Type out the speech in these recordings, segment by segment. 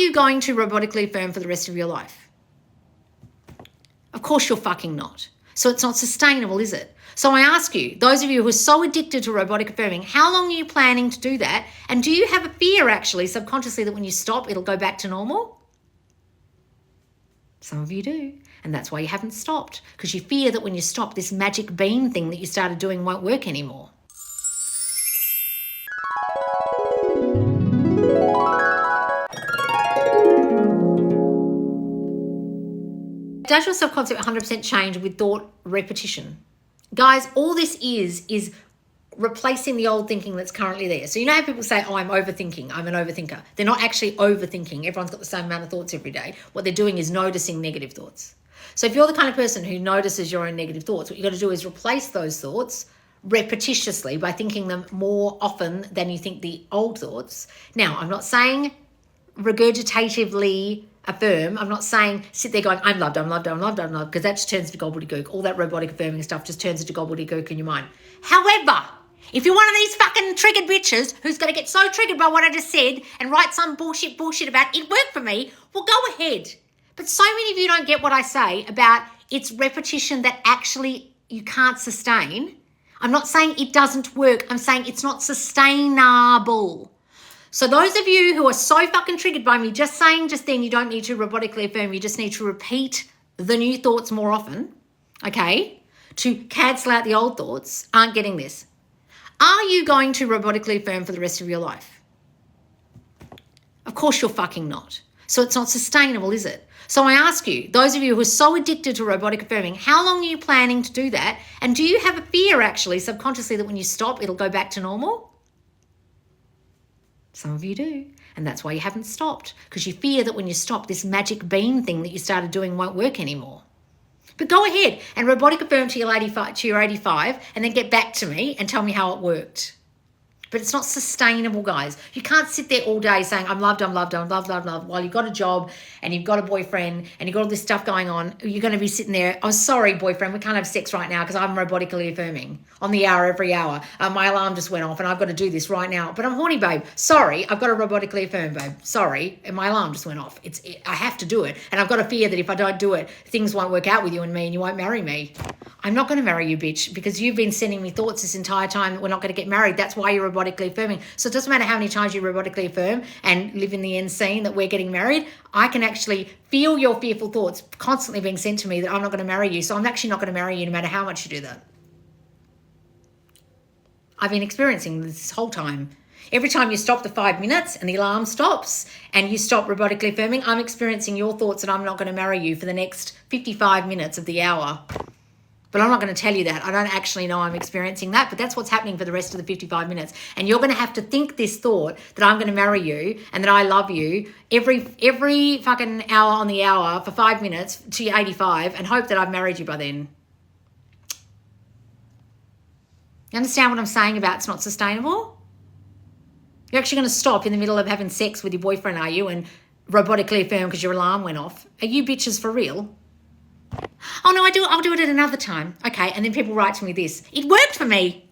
you going to robotically affirm for the rest of your life? Of course you're fucking not. So it's not sustainable, is it? So I ask you, those of you who are so addicted to robotic affirming, how long are you planning to do that? And do you have a fear actually subconsciously that when you stop, it'll go back to normal? Some of you do. And that's why you haven't stopped, because you fear that when you stop, this magic bean thing that you started doing won't work anymore. Does your self-concept 100% change with thought repetition? Guys, all this is replacing the old thinking that's currently there. So you know how people say, oh, I'm overthinking, I'm an overthinker. They're not actually overthinking. Everyone's got the same amount of thoughts every day. What they're doing is noticing negative thoughts. So if you're the kind of person who notices your own negative thoughts, what you've got to do is replace those thoughts repetitiously by thinking them more often than you think the old thoughts. Now, I'm not saying regurgitatively affirm. I'm not saying sit there going, I'm loved, I'm loved, I'm loved, I'm loved, because that just turns into gobbledygook. All that robotic affirming stuff just turns into gobbledygook in your mind. However, if you're one of these fucking triggered bitches who's going to get so triggered by what I just said and write some bullshit about it worked for me, well, go ahead. But so many of you don't get what I say about it's repetition that actually you can't sustain. I'm not saying it doesn't work. I'm saying it's not sustainable. So those of you who are so fucking triggered by me just saying just then you don't need to robotically affirm, you just need to repeat the new thoughts more often, okay, to cancel out the old thoughts, aren't getting this. Are you going to robotically affirm for the rest of your life? Of course you're fucking not. So it's not sustainable, is it? So I ask you, those of you who are so addicted to robotic affirming, how long are you planning to do that? And do you have a fear actually subconsciously that when you stop, it'll go back to normal? Some of you do. And that's why you haven't stopped, because you fear that when you stop, this magic bean thing that you started doing won't work anymore. But go ahead and robotic affirm to your 85 and then get back to me and tell me how it worked. But it's not sustainable, guys. You can't sit there all day saying, I'm loved, I'm loved, I'm loved, loved, loved, while you've got a job and you've got a boyfriend and you've got all this stuff going on. You're going to be sitting there, oh, sorry, boyfriend, we can't have sex right now because I'm robotically affirming on the hour every hour. My alarm just went off and I've got to do this right now. But I'm horny, babe. Sorry, I've got to robotically affirm, babe. Sorry, and my alarm just went off. I have to do it. And I've got a fear that if I don't do it, things won't work out with you and me and you won't marry me. I'm not going to marry you, bitch, because you've been sending me thoughts this entire time that we're not going to get married. That's why you're robotically affirming. So it doesn't matter how many times you robotically affirm and live in the end scene that we're getting married. I can actually feel your fearful thoughts constantly being sent to me that I'm not going to marry you. So I'm actually not going to marry you no matter how much you do that. I've been experiencing this whole time. Every time you stop the 5 minutes and the alarm stops and you stop robotically affirming, I'm experiencing your thoughts that I'm not going to marry you for the next 55 minutes of the hour. But I'm not going to tell you that. I don't actually know I'm experiencing that, but that's what's happening for the rest of the 55 minutes. And you're going to have to think this thought that I'm going to marry you and that I love you every fucking hour on the hour for 5 minutes to your 85 and hope that I've married you by then. You understand what I'm saying about it's not sustainable? You're actually going to stop in the middle of having sex with your boyfriend, are you, and robotically affirm because your alarm went off? Are you bitches for real? Oh, no, I'll do it at another time. Okay, and then people write to me this. It worked for me.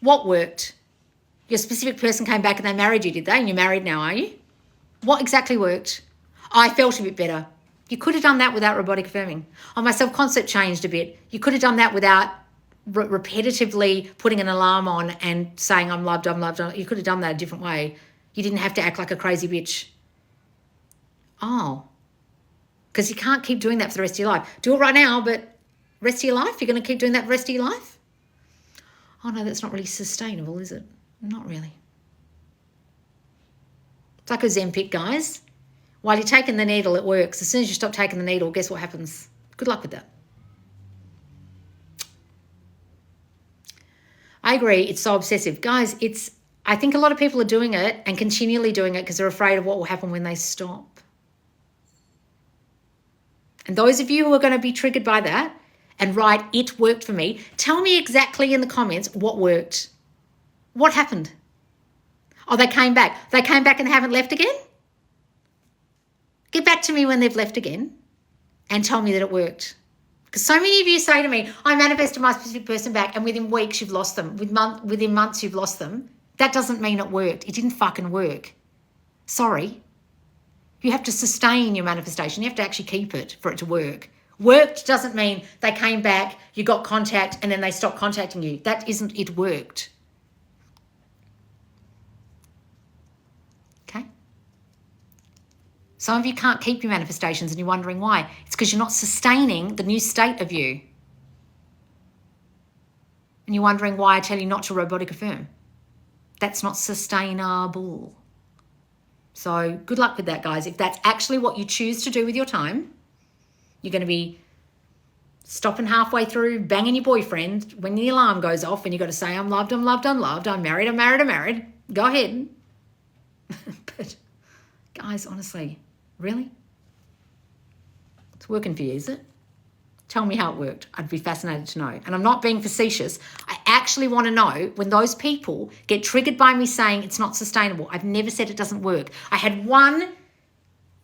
What worked? Your specific person came back and they married you, did they? And you're married now, are you? What exactly worked? I felt a bit better. You could have done that without robotic affirming. Oh, my self-concept changed a bit. You could have done that without repetitively putting an alarm on and saying, I'm loved, I'm loved. You could have done that a different way. You didn't have to act like a crazy bitch. Oh. Because you can't keep doing that for the rest of your life. Do it right now, but rest of your life? You're going to keep doing that for the rest of your life? Oh, no, that's not really sustainable, is it? Not really. It's like Ozempic, guys. While you're taking the needle, it works. As soon as you stop taking the needle, guess what happens? Good luck with that. I agree. It's so obsessive. Guys, I think a lot of people are doing it and continually doing it because they're afraid of what will happen when they stop. And those of you who are going to be triggered by that and write, it worked for me, tell me exactly in the comments what worked. What happened? Oh, they came back. They came back and haven't left again? Get back to me when they've left again and tell me that it worked. Because so many of you say to me, I manifested my specific person back and within weeks you've lost them. Within months you've lost them. That doesn't mean it worked. It didn't fucking work. Sorry. You have to sustain your manifestation. You have to actually keep it for it to work. Worked doesn't mean they came back, you got contact, and then they stopped contacting you. That isn't it worked. Okay? Some of you can't keep your manifestations and you're wondering why. It's because you're not sustaining the new state of you. And you're wondering why I tell you not to robotic affirm. That's not sustainable. So good luck with that, guys. If that's actually what you choose to do with your time, you're going to be stopping halfway through, banging your boyfriend when the alarm goes off and you've got to say, I'm loved, I'm loved, I'm loved, I'm married, I'm married, I'm married. Go ahead. But guys, honestly, really? It's working for you, is it? Tell me how it worked. I'd be fascinated to know. And I'm not being facetious. I actually want to know when those people get triggered by me saying it's not sustainable. I've never said it doesn't work. I had one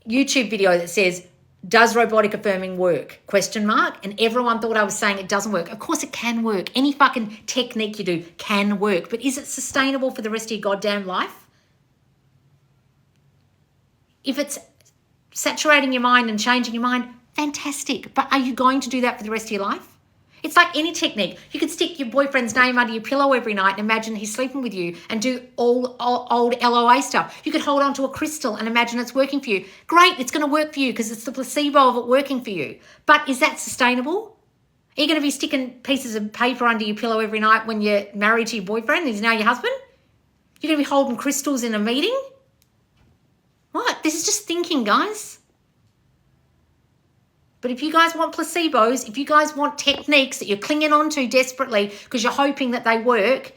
YouTube video that says, does robotic affirming work? ? And everyone thought I was saying it doesn't work. Of course it can work. Any fucking technique you do can work. But is it sustainable for the rest of your goddamn life? If it's saturating your mind and changing your mind, fantastic. But are you going to do that for the rest of your life? It's like any technique. You could stick your boyfriend's name under your pillow every night and imagine he's sleeping with you and do all old LOA stuff. You could hold on to a crystal and imagine it's working for you. Great, it's going to work for you because it's the placebo of it working for you. But is that sustainable? Are you going to be sticking pieces of paper under your pillow every night when you're married to your boyfriend and he's now your husband? You're going to be holding crystals in a meeting? What? This is just thinking, guys. But if you guys want placebos, if you guys want techniques that you're clinging on to desperately because you're hoping that they work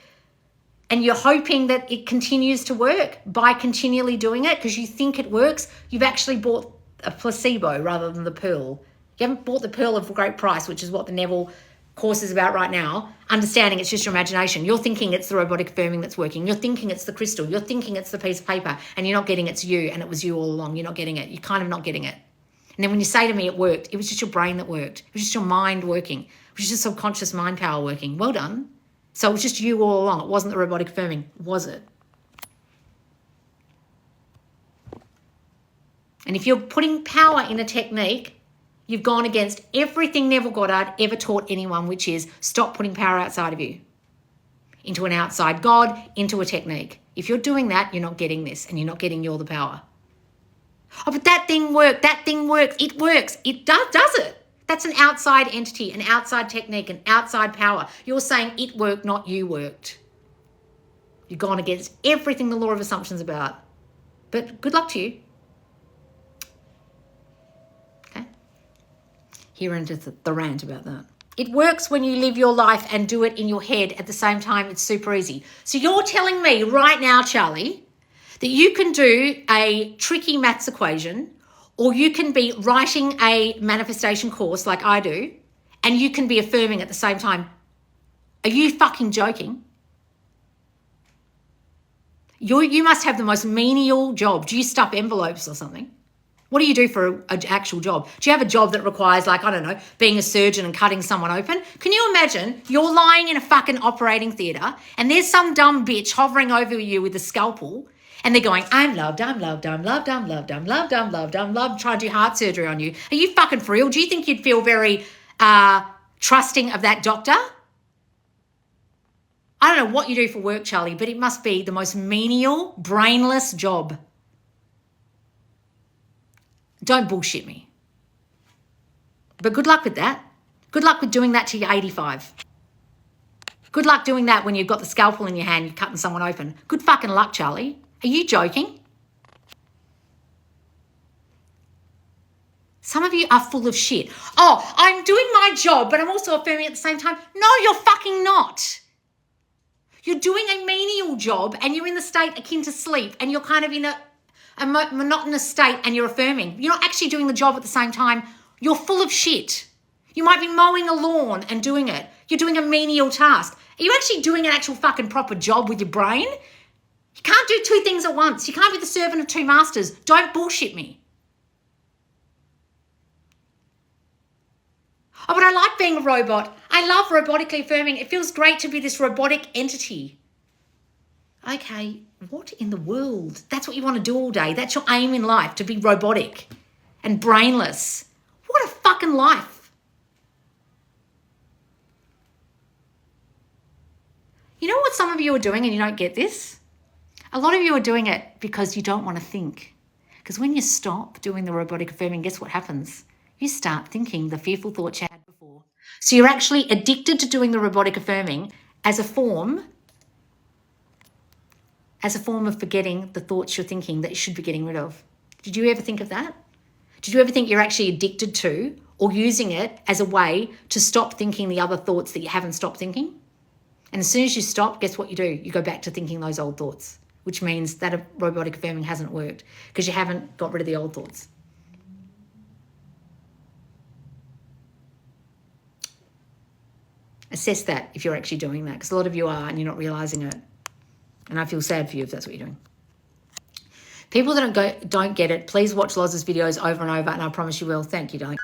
and you're hoping that it continues to work by continually doing it because you think it works, you've actually bought a placebo rather than the pearl. You haven't bought the pearl of great price, which is what the Neville course is about right now, understanding it's just your imagination. You're thinking it's the robotic affirming that's working. You're thinking it's the crystal. You're thinking it's the piece of paper and you're not getting it's you and it was you all along. You're not getting it. You're kind of not getting it. And then when you say to me it worked, it was just your brain that worked. It was just your mind working. It was just subconscious mind power working. Well done. So it was just you all along. It wasn't the robotic affirming, was it? And if you're putting power in a technique, you've gone against everything Neville Goddard ever taught anyone, which is stop putting power outside of you. Into an outside God, into a technique. If you're doing that, you're not getting this and you're not getting you're the power. Oh, but that thing worked. That thing works. It works. It does it? That's an outside entity, an outside technique, an outside power. You're saying it worked, not you worked. You've gone against everything the law of assumption's about. But good luck to you. Okay? Here into the rant about that. It works when you live your life and do it in your head at the same time. It's super easy. So you're telling me right now, Charlie, that you can do a tricky maths equation or you can be writing a manifestation course like I do and you can be affirming at the same time. Are you fucking joking? You must have the most menial job. Do you stuff envelopes or something? What do you do for an actual job? Do you have a job that requires, like, I don't know, being a surgeon and cutting someone open? Can you imagine you're lying in a fucking operating theatre and there's some dumb bitch hovering over you with a scalpel and they're going, I'm loved, I'm loved, I'm loved, I'm loved, I'm loved, I'm loved, I'm loved, trying to do heart surgery on you. Are you fucking for real? Do you think you'd feel very trusting of that doctor? I don't know what you do for work, Charlie, but it must be the most menial, brainless job. Don't bullshit me. But good luck with that. Good luck with doing that till you're 85. Good luck doing that when you've got the scalpel in your hand, you're cutting someone open. Good fucking luck, Charlie. Are you joking? Some of you are full of shit. Oh, I'm doing my job, but I'm also affirming at the same time. No, you're fucking not. You're doing a menial job and you're in the state akin to sleep and you're kind of in a monotonous state and you're affirming. You're not actually doing the job at the same time. You're full of shit. You might be mowing a lawn and doing it. You're doing a menial task. Are you actually doing an actual fucking proper job with your brain? You can't do two things at once. You can't be the servant of two masters. Don't bullshit me. Oh, but I like being a robot. I love robotically affirming. It feels great to be this robotic entity. Okay, what in the world? That's what you want to do all day. That's your aim in life, to be robotic and brainless. What a fucking life. You know what some of you are doing and you don't get this? A lot of you are doing it because you don't want to think. Because when you stop doing the robotic affirming, guess what happens? You start thinking the fearful thoughts you had before. So you're actually addicted to doing the robotic affirming as a form of forgetting the thoughts you're thinking that you should be getting rid of. Did you ever think of that? Did you ever think you're actually addicted to or using it as a way to stop thinking the other thoughts that you haven't stopped thinking? And as soon as you stop, guess what you do? You go back to thinking those old thoughts, which means that a robotic affirming hasn't worked because you haven't got rid of the old thoughts. Assess that if you're actually doing that, because a lot of you are and you're not realizing it. And I feel sad for you if that's what you're doing. People that don't get it, please watch Loz's videos over and over, and I promise you will. Thank you, darling.